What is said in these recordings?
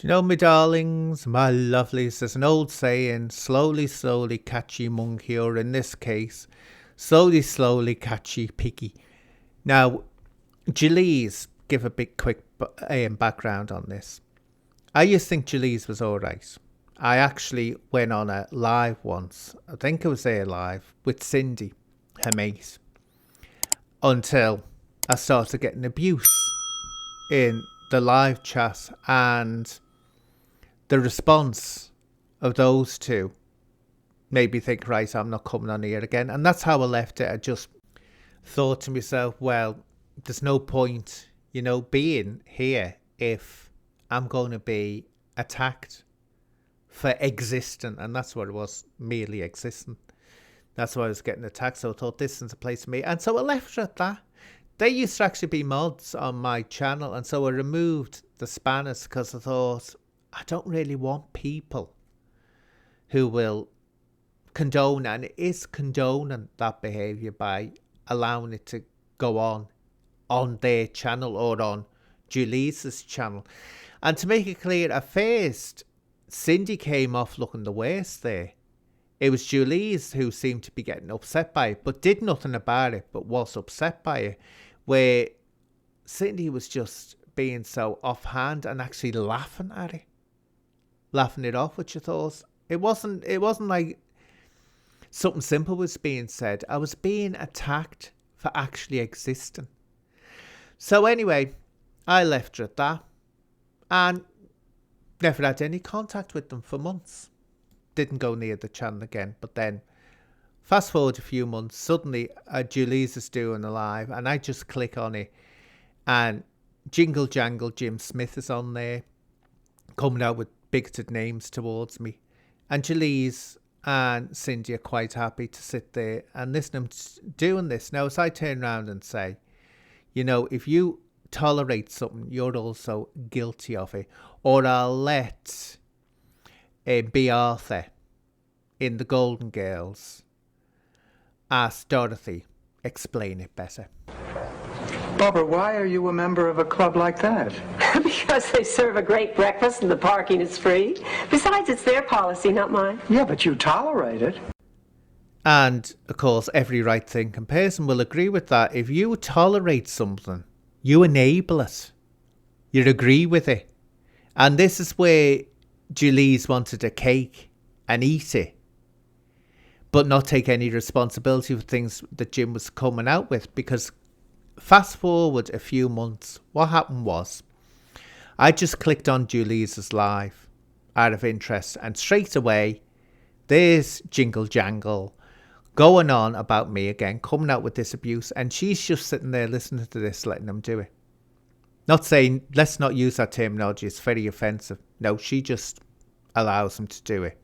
Do you know, me darlings, my lovelies, there's an old saying, slowly, slowly, catchy monkey, or in this case, slowly, slowly, catchy piggy. Now, Julesey, give a big quick background on this. I used to think Julesey was alright. I actually went on a live once, I think it was there live, with Cindy, her mate, until I started getting abuse in the live chat, and the response of those two made me think, right, I'm not coming on here again. And that's how I left it. I just thought to myself, well, there's no point, being here if I'm going to be attacked for existing. And that's what it was, merely existing. That's why I was getting attacked. So I thought, this is a place for me. And so I left it at that. They used to actually be mods on my channel. And so I removed the spanners because I thought, I don't really want people who will condone, and it is condoning that behaviour by allowing it to go on their channel or on Julesey's channel. And to make it clear, at first, Cindy came off looking the worst there. It was Julesey who seemed to be getting upset by it, but did nothing about it, but was upset by it, where Cindy was just being so offhand and actually laughing at it. Laughing it off, which I thought it wasn't like something simple was being said. I was being attacked for actually existing. So anyway, I left her at that and never had any contact with them for months. Didn't go near the channel again. But then fast forward a few months, suddenly Julesey is doing a live and I just click on it and Jingle Jangle Jim Smith is on there coming out with bigoted names towards me, and Julesey and Cindy are quite happy to sit there and listen to them doing this. Now, as I turn around and say, if you tolerate something, you're also guilty of it, or I'll let B. Arthur in The Golden Girls ask Dorothy explain it better. Barbara, why are you a member of a club like that? Because they serve a great breakfast and the parking is free. Besides, it's their policy, not mine. Yeah, but you tolerate it. And, of course, every right-thinking person will agree with that. If you tolerate something, you enable it. You agree with it. And this is where Julesey wanted a cake and eat it, but not take any responsibility for things that Jim was coming out with, because fast forward a few months, what happened was I just clicked on Julesey's live out of interest, and straight away there's Jingle Jangle going on about me again, coming out with this abuse, and she's just sitting there listening to this, letting them do it. Not saying, let's not use that terminology, it's very offensive. No, she just allows them to do it.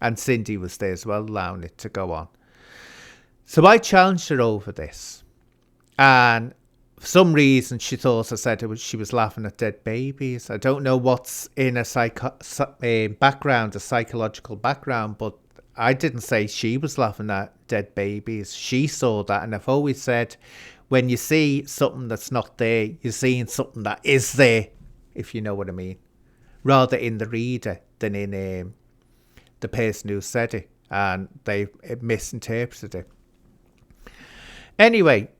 And Cindy was there as well, allowing it to go on. So I challenged her over this. And for some reason, she thought I said she was laughing at dead babies. I don't know what's in a background, a psychological background, but I didn't say she was laughing at dead babies. She saw that. And I've always said, when you see something that's not there, you're seeing something that is there, if you know what I mean. Rather in the reader than in the person who said it. And they misinterpreted it. Anyway,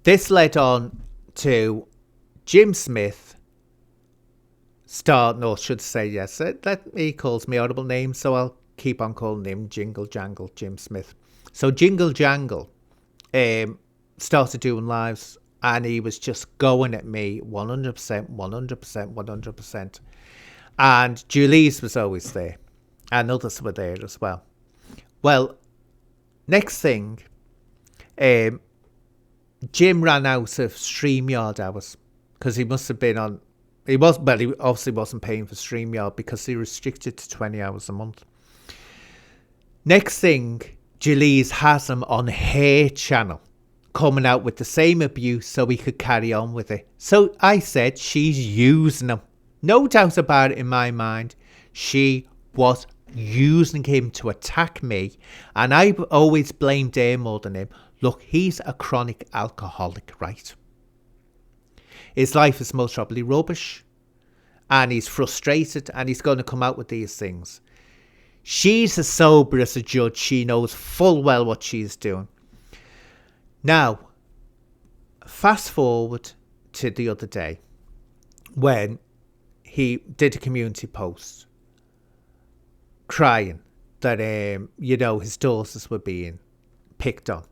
this led on to Jim Smith he calls me audible names, so I'll keep on calling him Jingle Jangle Jim Smith. So Jingle Jangle started doing lives, and he was just going at me 100%. And Julesey was always there, and others were there as well. Well, next thing, Jim ran out of StreamYard hours because he must have been on. He obviously wasn't paying for StreamYard because he restricted to 20 hours a month. Next thing, Julesey has him on her channel, coming out with the same abuse so he could carry on with it. So I said, she's using him. No doubt about it in my mind. She was using him to attack me, and I've always blamed her more than him. Look, he's a chronic alcoholic, right? His life is most probably rubbish, and he's frustrated and he's going to come out with these things. She's as sober as a judge. She knows full well what she's doing. Now, fast forward to the other day when he did a community post crying that, his daughters were being picked on.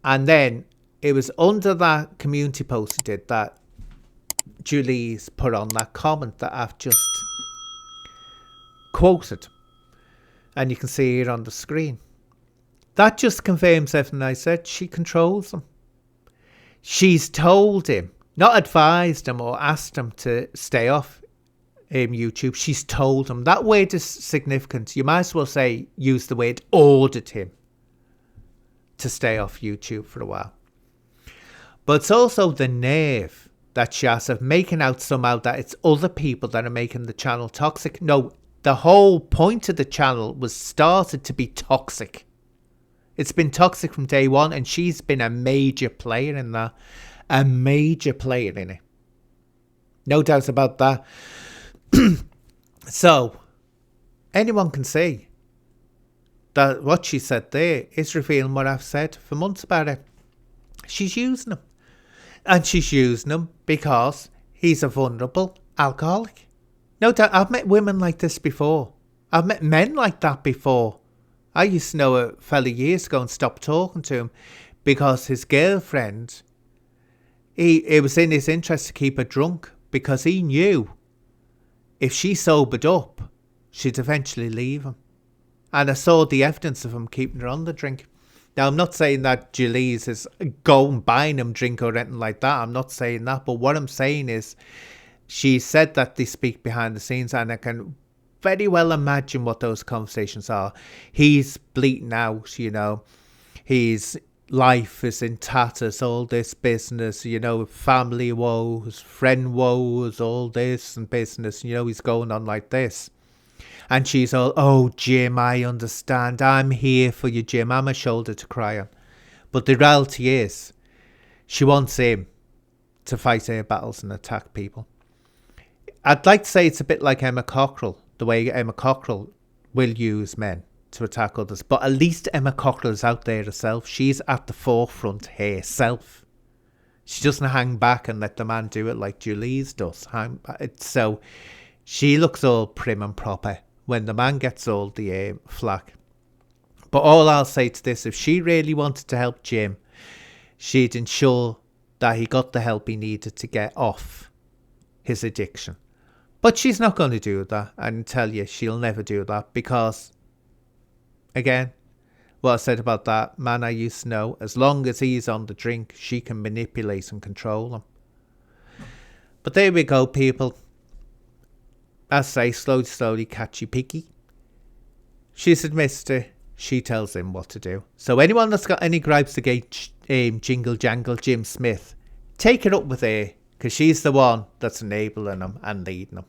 And then it was under that community post he did that Julesey put on that comment that I've just quoted. And you can see it on the screen. That just confirms everything I said. She controls him. She's told him, not advised him or asked him to stay off YouTube. She's told him. That word is significant. You might as well use the word ordered him to stay off YouTube for a while. But it's also the nerve that she has of making out somehow that it's other people that are making the channel toxic. No, the whole point of the channel was started to be toxic. It's been toxic from day one, and she's been a major player in that. A major player in it. No doubt about that. So, anyone can see that what she said there is revealing what I've said for months about it. She's using him. And she's using him because he's a vulnerable alcoholic. No doubt, I've met women like this before. I've met men like that before. I used to know a fella years ago and stopped talking to him because his girlfriend, it was in his interest to keep her drunk because he knew if she sobered up, she'd eventually leave him. And I saw the evidence of him keeping her on the drink. Now, I'm not saying that Julesey is going buying him drink or anything like that. I'm not saying that. But what I'm saying is she said that they speak behind the scenes, and I can very well imagine what those conversations are. He's bleating out, his life is in tatters, all this business, family woes, friend woes, all this and business, he's going on like this. And she's all, oh, Jim, I understand. I'm here for you, Jim. I'm a shoulder to cry on. But the reality is, she wants him to fight her battles and attack people. I'd like to say it's a bit like Emma Cockrell, the way Emma Cockrell will use men to attack others. But at least Emma Cockrell is out there herself. She's at the forefront herself. She doesn't hang back and let the man do it like Julesey does. So she looks all prim and proper when the man gets all the flack. But all I'll say to this, if she really wanted to help Jim, she'd ensure that he got the help he needed to get off his addiction. But she's not going to do that. I can tell you, she'll never do that because, again, what I said about that man I used to know, as long as he's on the drink, she can manipulate and control him. But there we go, people. As I say, slowly, catchy, picky. She's admits to, she tells him what to do. So anyone that's got any gripes against Jingle Jangle Jim Smith, take it up with her, because she's the one that's enabling him and leading him.